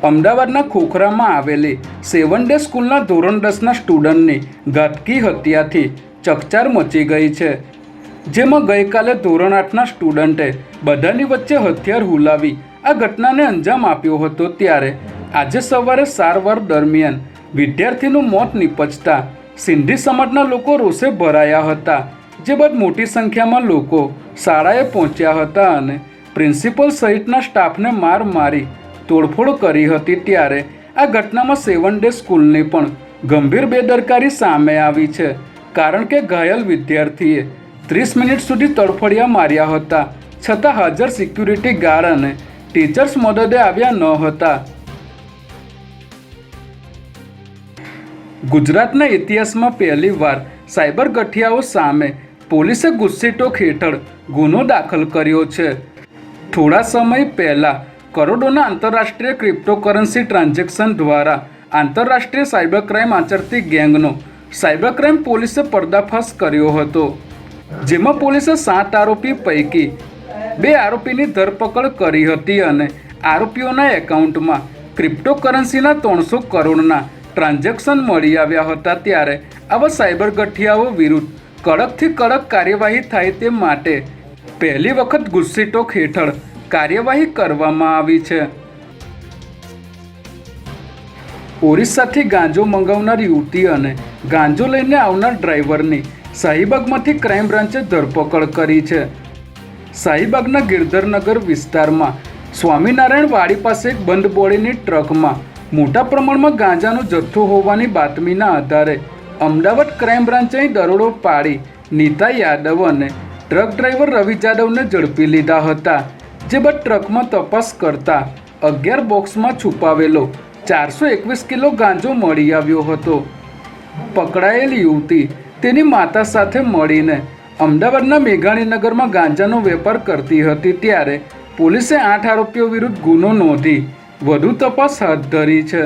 અમદાવાદના ખોખરામાં આવેલી 7 ડે સ્કૂલના ધોરણ 10ના સ્ટુડન્ટની ઘાતકી હત્યાથી ચકચાર મચી ગઈ છે, જેમાં ગઈકાલે ધોરણ 8ના સ્ટુડન્ટે બધાની વચ્ચે હથિયાર હુલાવી આ ઘટનાને અંજામ આપ્યો હતો। ત્યારે આજે સવારે સારવાર દરમિયાન વિદ્યાર્થીનું મોત નિપજતા સિંધી સમાજના લોકો રોષે ભરાયા હતા, જે બાદ મોટી સંખ્યામાં લોકો શાળાએ પહોંચ્યા હતા અને પ્રિન્સિપલ સહિતના સ્ટાફને માર મારી તોડફોડ કરી હતી। ત્યારે આ ઘટનામાં 7 ડે સ્કૂલની પણ ગંભીર બેદરકારી સામે આવી છે, કારણ કે ઘાયલ વિદ્યાર્થીએ 30 મિનિટ સુધી તડફડિયા માર્યા હતા, છતાં હાજર સિક્યુરિટી ગાર્ડ અને ટીચર્સ મદદે આવ્યા ન હતા। ગુજરાતના ઇતિહાસમાં પહેલીવાર સાયબર ગઠિયાઓ સામે પોલીસે ગુસ્સીટોક હેઠળ ગુનો દાખલ કર્યો છે। થોડા સમય પહેલાં કરોડોના આંતરરાષ્ટ્રીય ક્રિપ્ટોકરન્સી ટ્રાન્ઝેક્શન દ્વારા આંતરરાષ્ટ્રીય સાયબર ક્રાઇમ આચરતી ગેંગનો સાયબર ક્રાઇમ પોલીસે પર્દાફાશ કર્યો હતો, જેમાં પોલીસે 7 આરોપી પૈકી 2 આરોપીની ધરપકડ કરી હતી અને આરોપીઓના એકાઉન્ટમાં ક્રિપ્ટોકરન્સીના 300 કરોડના ટ્રાન્ઝેક્શન મળી આવ્યા હતા। ત્યારે આવા સાયબર ગઠિયાઓ વિરુદ્ધ કડકથી કડક કાર્યવાહી થાય તે માટે પહેલી વખત ગુસ્સીટોક હેઠળ કાર્યવાહી કરવામાં આવી છે। ઓરિસ્સાથી ગાંજો મંગાવનાર યુવતી અને ગાંજો લઈને આવનાર ડ્રાઈવરની શાહીબાગમાંથી ક્રાઇમ બ્રાન્ચે ધરપકડ કરી છે। શાહીબાગના ગિરધરનગર વિસ્તારમાં સ્વામિનારાયણ વાડી પાસે એક બંધ બોડીની ટ્રકમાં મોટા પ્રમાણમાં ગાંજાનો જથ્થો હોવાની બાતમીના આધારે અમદાવાદ ક્રાઇમ બ્રાન્ચે અહીં દરોડો પાડી નીતા યાદવ અને ટ્રક ડ્રાઈવર રવિ જાદવને ઝડપી લીધા હતા, જે બાદ ટ્રકમાં તપાસ કરતા 11 બોક્સમાં છુપાવેલો 421 કિલો ગાંજો મળી આવ્યો હતો। પકડાયેલ યુવતી તેની માતા સાથે મળીને અમદાવાદના મેઘાણીનગરમાં ગાંજાનો વેપાર કરતી હતી। ત્યારે પોલીસે 8 આરોપીઓ વિરુદ્ધ ગુનો નોંધી વધુ તપાસ હાથ ધરી છે।